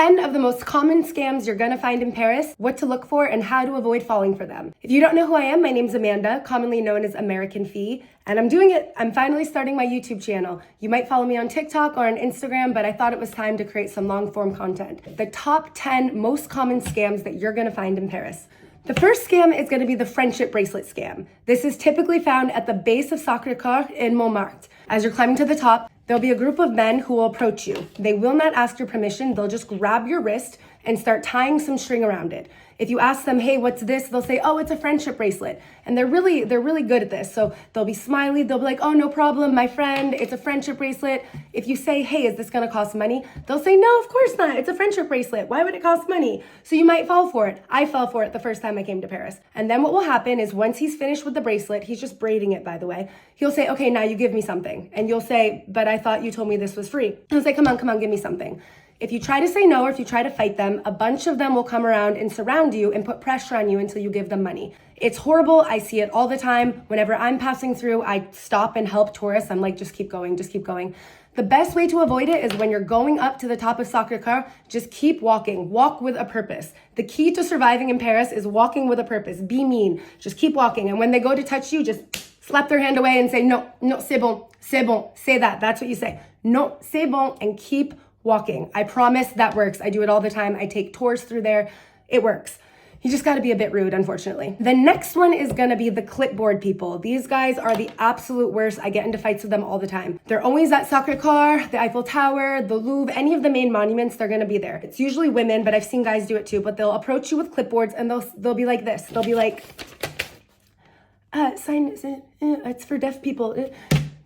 10 of the most common scams you're gonna find in Paris, what to look for, and how to avoid falling for them. If you don't know who I am, my name's Amanda, commonly known as Americanfille, and I'm doing it. I'm finally starting my YouTube channel. You might follow me on TikTok or on Instagram, but I thought it was time to create some long form content. The top 10 most common scams that you're gonna find in Paris. The first scam is going to be the friendship bracelet scam. This is typically found at the base of Sacré-Cœur in Montmartre. As you're climbing to the top, there'll be a group of men who will approach you. They will not ask your permission. They'll just grab your wrist and start tying some string around it. If you ask them, hey, what's this? They'll say, oh, it's a friendship bracelet. And they're really good at this. So they'll be smiley. They'll be like, oh, no problem, my friend. It's a friendship bracelet. If you say, hey, is this going to cost money? They'll say, no, of course not. It's a friendship bracelet. Why would it cost money? So you might fall for it. I fell for it the first time I came to Paris. And then what will happen is once he's finished with the bracelet, he's just braiding it, by the way. He'll say, okay, now you give me something. And you'll say, but I thought you told me this was free. He'll say, come on, give me something. If you try to say no, or if you try to fight them, a bunch of them will come around and surround you and put pressure on you until you give them money. It's horrible. I see it all the time. Whenever I'm passing through, I stop and help tourists. I'm like, just keep going, just keep going. The best way to avoid it is when you're going up to the top of Sacré-Cœur, just keep walking. Walk with a purpose. The key to surviving in Paris is walking with a purpose. Be mean. Just keep walking. And when they go to touch you, just slap their hand away and say, no, c'est bon, c'est bon. Say that. That's what you say. No, c'est bon, and keep walking. I promise that works. I do it all the time. I take tours through there. It works. You just got to be a bit rude, unfortunately. The next one is going to be the clipboard people. These guys are the absolute worst. I get into fights with them all the time. They're always at Sacré-Cœur, the Eiffel Tower, the Louvre, any of the main monuments, they're going to be there. It's usually women, but I've seen guys do it too. But they'll approach you with clipboards and they'll be like this. They'll be like, it's for deaf people.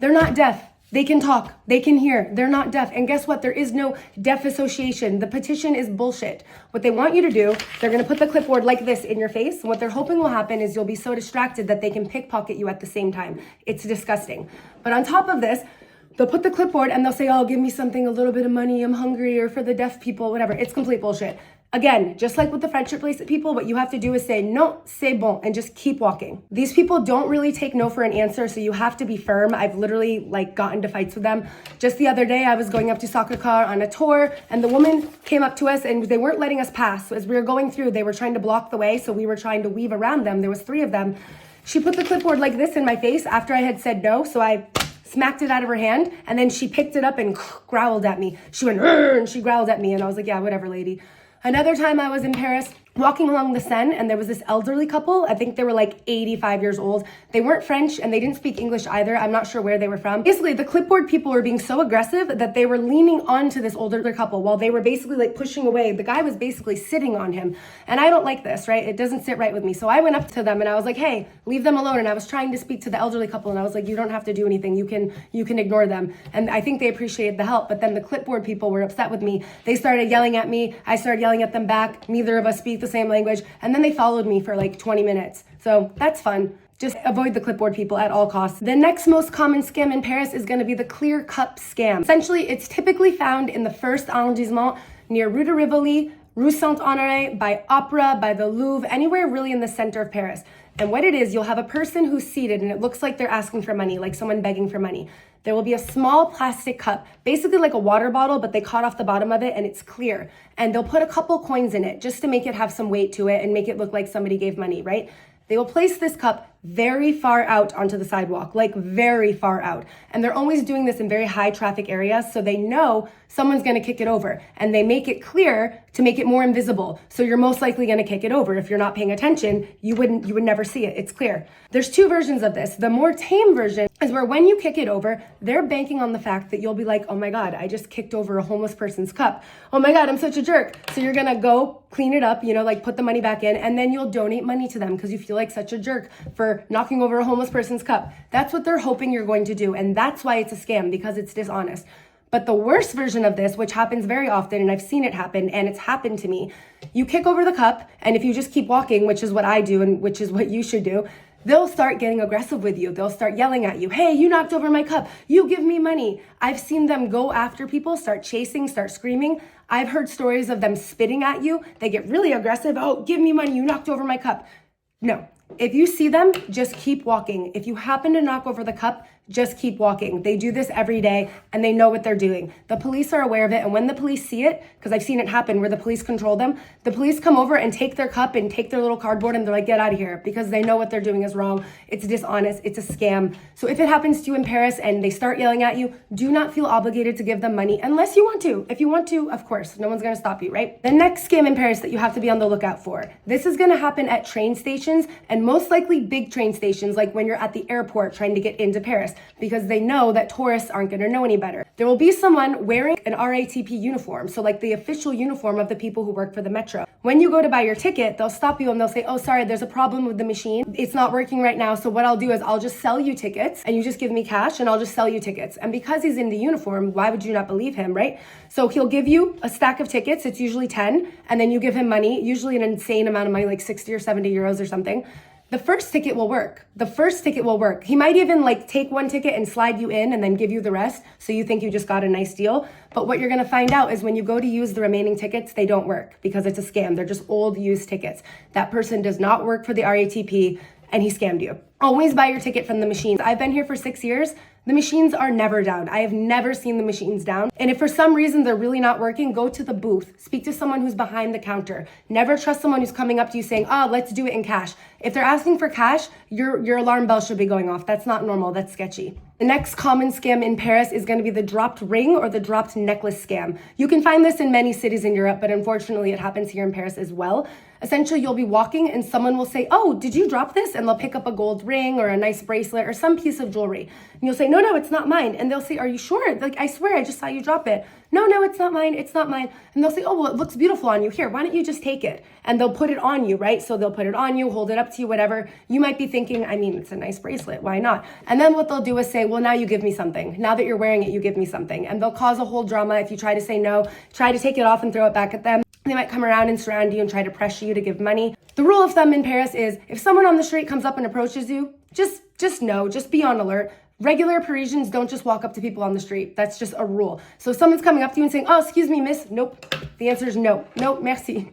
They're not deaf. They can talk, they can hear, they're not deaf. And guess what? There is no deaf association. The petition is bullshit. What they want you to do, they're gonna put the clipboard like this in your face. And what they're hoping will happen is you'll be so distracted that they can pickpocket you at the same time. It's disgusting. But on top of this, they'll put the clipboard and they'll say, oh, give me something, a little bit of money, I'm hungry, or for the deaf people, whatever. It's complete bullshit. Again, just like with the friendship bracelet people, what you have to do is say, no, c'est bon, and just keep walking. These people don't really take no for an answer, so you have to be firm. I've literally gotten into fights with them. Just the other day, I was going up to Sacré-Cœur on a tour, and the woman came up to us, and they weren't letting us pass. So as we were going through, they were trying to block the way, so we were trying to weave around them. There was 3 of them. She put the clipboard like this in my face after I had said no, so I smacked it out of her hand, and then she picked it up and growled at me. She went, and she growled at me, and I was like, yeah, whatever, lady. Another time I was in Paris, walking along the Seine, and there was this elderly couple. I think they were 85 years old. They weren't French, and they didn't speak English either. I'm not sure where they were from. Basically, the clipboard people were being so aggressive that they were leaning onto this older couple while they were basically pushing away. The guy was basically sitting on him, and I don't like this, right? It doesn't sit right with me. So I went up to them, and I was like, hey, leave them alone. And I was trying to speak to the elderly couple, and I was like, you don't have to do anything. You can ignore them. And I think they appreciated the help, but then the clipboard people were upset with me. They started yelling at me. I started yelling at them back. Neither of us speak the same language. And then they followed me for 20 minutes. So that's fun. Just avoid the clipboard people at all costs. The next most common scam in Paris is going to be the clear cup scam. Essentially, it's typically found in the first arrondissement near Rue de Rivoli, Rue Saint-Honoré, by Opera, by the Louvre, anywhere really in the center of Paris. And what it is, you'll have a person who's seated and it looks like they're asking for money, like someone begging for money. There will be a small plastic cup, basically like a water bottle, but they cut off the bottom of it and it's clear. And they'll put a couple coins in it just to make it have some weight to it and make it look like somebody gave money, right? They will place this cup very far out onto the sidewalk, very far out. And they're always doing this in very high traffic areas, so they know someone's gonna kick it over. And they make it clear to make it more invisible. So you're most likely gonna kick it over. If you're not paying attention, you would never see it. It's clear. There's 2 versions of this. The more tame version is where when you kick it over, they're banking on the fact that you'll be like, oh my God, I just kicked over a homeless person's cup. Oh my God, I'm such a jerk. So you're gonna go clean it up, put the money back in, and then you'll donate money to them because you feel like such a jerk for knocking over a homeless person's cup. That's what they're hoping you're going to do. And that's why it's a scam, because it's dishonest. But the worst version of this, which happens very often, and I've seen it happen, and it's happened to me, you kick over the cup, and if you just keep walking, which is what I do, and which is what you should do, they'll start getting aggressive with you. They'll start yelling at you. Hey, you knocked over my cup. You give me money. I've seen them go after people, start chasing, start screaming. I've heard stories of them spitting at you. They get really aggressive. Oh, give me money. You knocked over my cup. No. If you see them, just keep walking. If you happen to knock over the cup, just keep walking. They do this every day and they know what they're doing. The police are aware of it. And when the police see it, because I've seen it happen where the police control them, the police come over and take their cup and take their little cardboard and they're like, get out of here, because they know what they're doing is wrong. It's dishonest. It's a scam. So if it happens to you in Paris and they start yelling at you, do not feel obligated to give them money unless you want to. If you want to, of course, no one's going to stop you, right? The next scam in Paris that you have to be on the lookout for. This is going to happen at train stations and most likely big train stations, like when you're at the airport trying to get into Paris, because they know that tourists aren't going to know any better. There will be someone wearing an RATP uniform, so like the official uniform of the people who work for the metro. When you go to buy your ticket, they'll stop you and they'll say, oh, sorry, there's a problem with the machine. It's not working right now. So what I'll do is I'll just sell you tickets and you just give me cash and I'll just sell you tickets. And because he's in the uniform, why would you not believe him, right? So he'll give you a stack of tickets. It's usually 10. And then you give him money, usually an insane amount of money, like 60 or 70 euros or something. The first ticket will work. The first ticket will work. He might even like take one ticket and slide you in and then give you the rest, so you think you just got a nice deal. But what you're gonna find out is when you go to use the remaining tickets, they don't work because it's a scam. They're just old used tickets. That person does not work for the RATP and he scammed you. Always buy your ticket from the machines. I've been here for 6 years. The machines are never down. I have never seen the machines down. And if for some reason they're really not working, go to the booth. Speak to someone who's behind the counter. Never trust someone who's coming up to you saying, oh, let's do it in cash. If they're asking for cash, your alarm bell should be going off. That's not normal. That's sketchy. The next common scam in Paris is going to be the dropped ring or the dropped necklace scam. You can find this in many cities in Europe, but unfortunately it happens here in Paris as well. Essentially, you'll be walking and someone will say, oh, did you drop this? And they'll pick up a gold ring or a nice bracelet or some piece of jewelry. And you'll say, no, it's not mine. And they'll say, are you sure? Like, I swear, I just saw you drop it. No, it's not mine. It's not mine. And they'll say, oh, well, it looks beautiful on you. Here, why don't you just take it? And they'll put it on you, right? So they'll put it on you, hold it up to you, whatever. You might be thinking, I mean, it's a nice bracelet. Why not? And then what they'll do is say, well, now you give me something. Now that you're wearing it, you give me something. And they'll cause a whole drama if you try to say no, try to take it off and throw it back at them. They might come around and surround you and try to pressure you to give money. The rule of thumb in Paris is if someone on the street comes up and approaches you, just know, just be on alert. Regular Parisians don't just walk up to people on the street. That's just a rule. So if someone's coming up to you and saying, oh, excuse me, miss, nope. The answer is no. Nope, merci.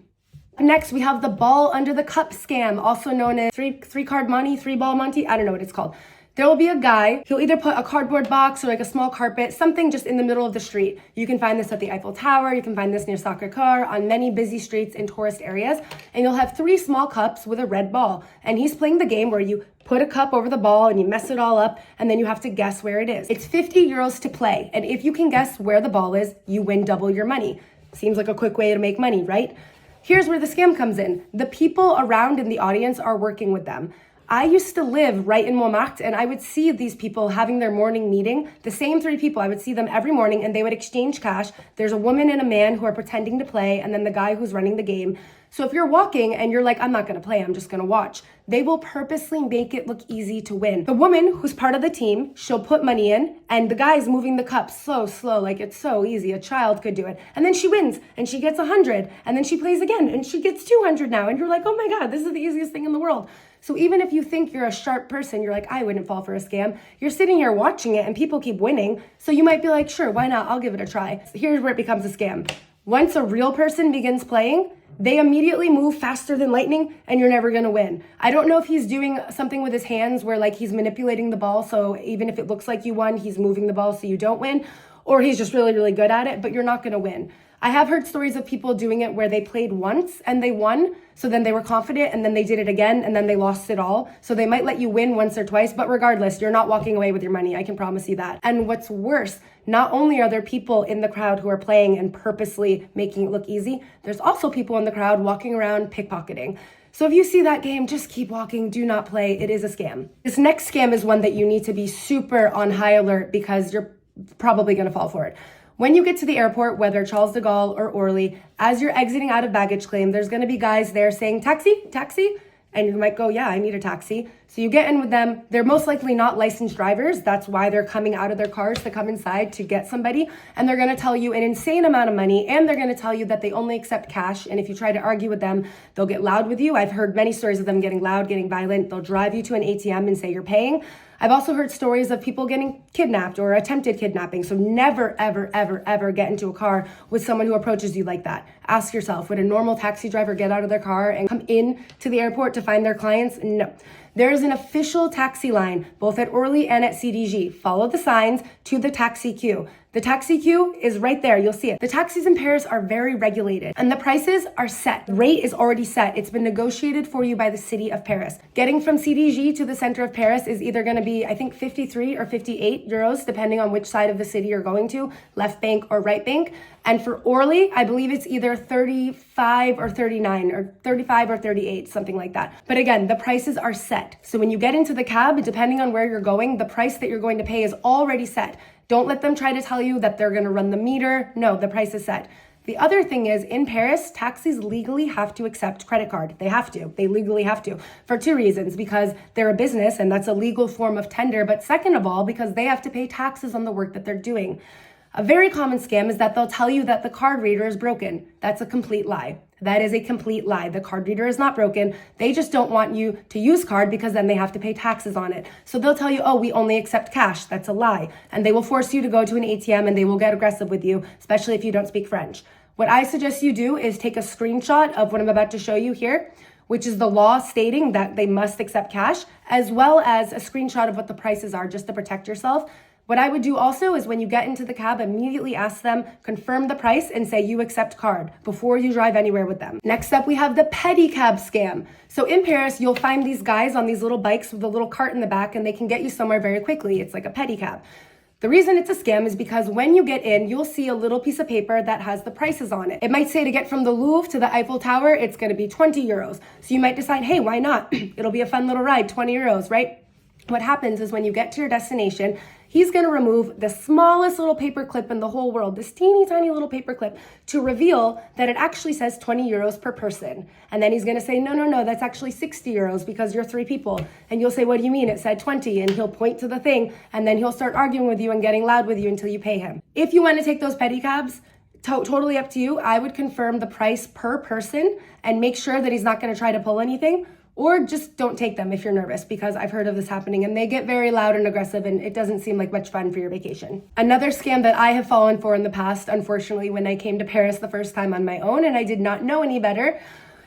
Next, we have the ball under the cup scam, also known as three card Monty, 3-ball Monty. I don't know what it's called. There will be a guy, he'll either put a cardboard box or like a small carpet, something just in the middle of the street. You can find this at the Eiffel Tower, you can find this near Sacré-Cœur, on many busy streets in tourist areas, and you'll have 3 small cups with a red ball. And he's playing the game where you put a cup over the ball and you mess it all up, and then you have to guess where it is. It's 50 euros to play, and if you can guess where the ball is, you win double your money. Seems like a quick way to make money, right? Here's where the scam comes in. The people around in the audience are working with them. I used to live right in Montmartre and I would see these people having their morning meeting. The same 3 people, I would see them every morning and they would exchange cash. There's a woman and a man who are pretending to play and then the guy who's running the game. So if you're walking and you're like, I'm not gonna play, I'm just gonna watch, they will purposely make it look easy to win. The woman who's part of the team, she'll put money in and the guy's moving the cup slow, like it's so easy, a child could do it. And then she wins and she gets 100 and then she plays again and she gets 200 now. And you're like, oh my God, this is the easiest thing in the world. So even if you think you're a sharp person, you're like, I wouldn't fall for a scam. You're sitting here watching it and people keep winning. So you might be like, sure, why not? I'll give it a try. Here's where it becomes a scam. Once a real person begins playing, they immediately move faster than lightning and you're never gonna win. I don't know if he's doing something with his hands where like he's manipulating the ball. So even if it looks like you won, he's moving the ball so you don't win, or he's just really, really good at it, but you're not gonna win. I have heard stories of people doing it where they played once and they won. So then they were confident and then they did it again and then they lost it all. So they might let you win once or twice, but regardless, you're not walking away with your money. I can promise you that. And what's worse, not only are there people in the crowd who are playing and purposely making it look easy, there's also people in the crowd walking around pickpocketing. So if you see that game, just keep walking, do not play. It is a scam. This next scam is one that you need to be super on high alert because you're probably gonna fall for it. When you get to the airport, whether Charles de Gaulle or Orly, as you're exiting out of baggage claim, there's going to be guys there saying, taxi, taxi. And you might go, yeah, I need a taxi. So you get in with them. They're most likely not licensed drivers. That's why they're coming out of their cars to come inside to get somebody. And they're going to tell you an insane amount of money. And they're going to tell you that they only accept cash. And if you try to argue with them, they'll get loud with you. I've heard many stories of them getting loud, getting violent. They'll drive you to an ATM and say you're paying. I've also heard stories of people getting kidnapped or attempted kidnapping. So never, ever, ever, ever get into a car with someone who approaches you like that. Ask yourself, would a normal taxi driver get out of their car and come in to the airport to find their clients? No. There is an official taxi line, both at Orly and at CDG. Follow the signs to the taxi queue. The taxi queue is right there. You'll see it. The taxis in Paris are very regulated and the prices are set. The rate is already set. It's been negotiated for you by the city of Paris. Getting from CDG to the center of Paris is either going to be, I think, 53 or 58 euros, depending on which side of the city you're going to, left bank or right bank. And for Orly, I believe it's either 35 or 39 or 35 or 38, something like that. But again, the prices are set. So when you get into the cab, depending on where you're going, the price that you're going to pay is already set. Don't let them try to tell you that they're going to run the meter. No, the price is set. The other thing is, in Paris, taxis legally have to accept credit card. They have to. They legally have to for two reasons, because they're a business and that's a legal form of tender. But second of all, because they have to pay taxes on the work that they're doing. A very common scam is that they'll tell you that the card reader is broken. That's a complete lie. That is a complete lie. The card reader is not broken. They just don't want you to use card because then they have to pay taxes on it. So they'll tell you, oh, we only accept cash. That's a lie. And they will force you to go to an ATM and they will get aggressive with you, especially if you don't speak French. What I suggest you do is take a screenshot of what I'm about to show you here, which is the law stating that they must accept cash, as well as a screenshot of what the prices are just to protect yourself. What I would do also is when you get into the cab, immediately ask them, confirm the price and say you accept card before you drive anywhere with them. Next up, we have the pedicab scam. So in Paris, you'll find these guys on these little bikes with a little cart in the back and they can get you somewhere very quickly. It's like a pedicab. The reason it's a scam is because when you get in, you'll see a little piece of paper that has the prices on it. It might say to get from the Louvre to the Eiffel Tower, it's going to be 20 euros. So you might decide, hey, why not? It'll be a fun little ride, 20 euros, right? What happens is when you get to your destination, he's going to remove the smallest little paper clip in the whole world, this teeny tiny little paper clip, to reveal that it actually says 20 euros per person. And then he's going to say, no, that's actually 60 euros because you're 3 people. And you'll say, what do you mean? It said 20. And he'll point to the thing and then he'll start arguing with you and getting loud with you until you pay him. If you want to take those pedicabs, totally up to you. I would confirm the price per person and make sure that he's not going to try to pull anything. Or just don't take them if you're nervous, because I've heard of this happening and they get very loud and aggressive and it doesn't seem like much fun for your vacation. Another scam that I have fallen for in the past, unfortunately, when I came to Paris the first time on my own and I did not know any better,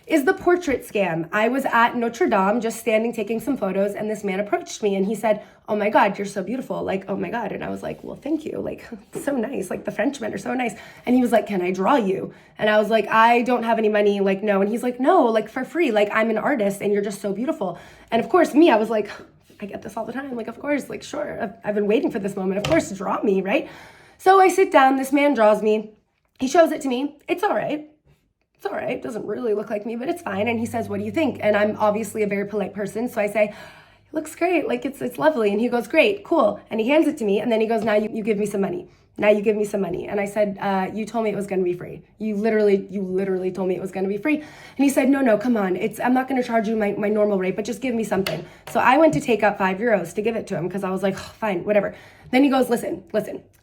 is the portrait scam. I was at Notre Dame just standing taking some photos and this man approached me and he said, oh my God, you're so beautiful. Like, oh my God. And I was like, well, thank you. Like, so nice. Like the Frenchmen are so nice. And he was like, can I draw you? And I was like, I don't have any money. Like, no. And he's like, no, like for free. Like I'm an artist and you're just so beautiful. And of course I was like, I get this all the time. Like, of course, like, sure. I've been waiting for this moment. Of course, draw me, right? So I sit down, this man draws me. He shows it to me. It's all right. It's all right. It doesn't really look like me, but it's fine. And he says, what do you think? And I'm obviously a very polite person. So I say, it looks great. Like it's lovely. And he goes, great, cool. And he hands it to me. And then he goes, now you give me some money. Now you give me some money. And I said, you told me it was going to be free. You literally told me it was going to be free. And he said, no, come on. I'm not going to charge you my normal rate, but just give me something. So I went to take out 5 euros to give it to him because I was like, oh, fine, whatever. Then he goes, listen,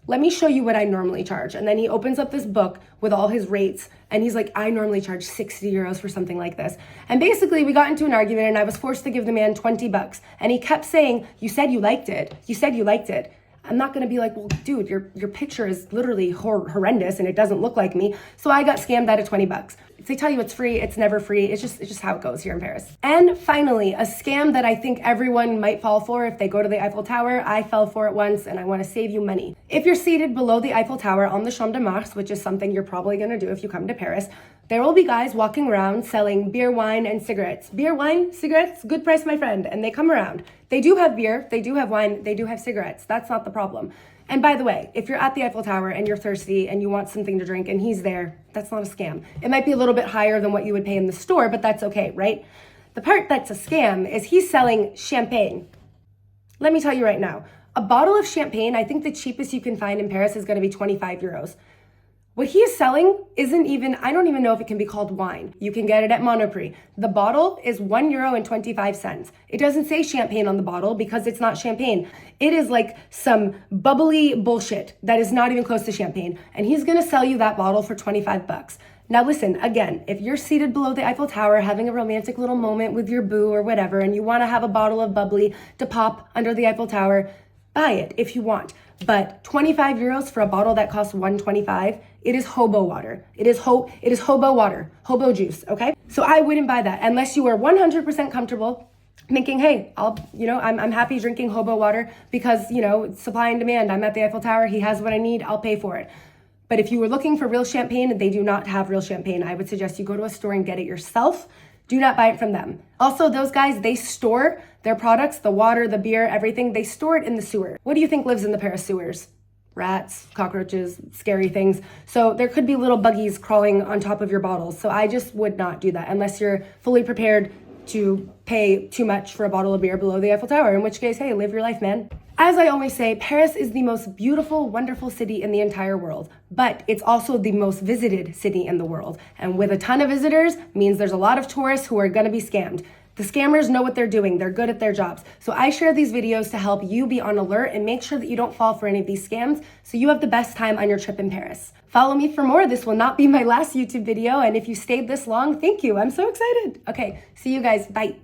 let me show you what I normally charge. And then he opens up this book with all his rates. And he's like, I normally charge 60 euros for something like this. And basically we got into an argument and I was forced to give the man 20 bucks. And he kept saying, you said you liked it. You said you liked it. I'm not going to be like, well, dude, your picture is literally horrendous and it doesn't look like me. So I got scammed out of 20 bucks. If they tell you it's free, it's never free. It's just how it goes here in Paris. And finally, a scam that I think everyone might fall for if they go to the Eiffel Tower. I fell for it once and I want to save you money. If you're seated below the Eiffel Tower on the Champ de Mars, which is something you're probably going to do if you come to Paris, there will be guys walking around selling beer, wine, and cigarettes. Beer, wine, cigarettes, good price, my friend. And they come around. They do have beer, they do have wine, they do have cigarettes. That's not the problem. And by the way, if you're at the Eiffel Tower and you're thirsty and you want something to drink and he's there, that's not a scam. It might be a little bit higher than what you would pay in the store, but that's okay, right? The part that's a scam is he's selling champagne. Let me tell you right now, a bottle of champagne, I think the cheapest you can find in Paris is going to be 25 euros. What he is selling isn't even, I don't even know if it can be called wine. You can get it at Monoprix. The bottle is €1.25. It doesn't say champagne on the bottle because it's not champagne. It is like some bubbly bullshit that is not even close to champagne. And he's gonna sell you that bottle for 25 bucks. Now listen, again, if you're seated below the Eiffel Tower having a romantic little moment with your boo or whatever, and you wanna have a bottle of bubbly to pop under the Eiffel Tower, buy it if you want. But 25 euros for a bottle that costs 125, it is hobo water. It is hobo water, hobo juice, okay? So I wouldn't buy that unless you are 100% comfortable thinking, hey, I'm happy drinking hobo water because, supply and demand. I'm at the Eiffel Tower. He has what I need. I'll pay for it. But if you were looking for real champagne, they do not have real champagne. I would suggest you go to a store and get it yourself. Do not buy it from them. Also, those guys, they store their products, the water, the beer, everything, they store it in the sewer. What do you think lives in the Paris sewers? Rats, cockroaches, scary things. So there could be little buggies crawling on top of your bottles. So I just would not do that unless you're fully prepared to pay too much for a bottle of beer below the Eiffel Tower, in which case, hey, live your life, man. As I always say, Paris is the most beautiful, wonderful city in the entire world, but it's also the most visited city in the world. And with a ton of visitors means there's a lot of tourists who are gonna be scammed. The scammers know what they're doing. They're good at their jobs. So I share these videos to help you be on alert and make sure that you don't fall for any of these scams so you have the best time on your trip in Paris. Follow me for more. This will not be my last YouTube video. And if you stayed this long, thank you. I'm so excited. Okay, see you guys. Bye.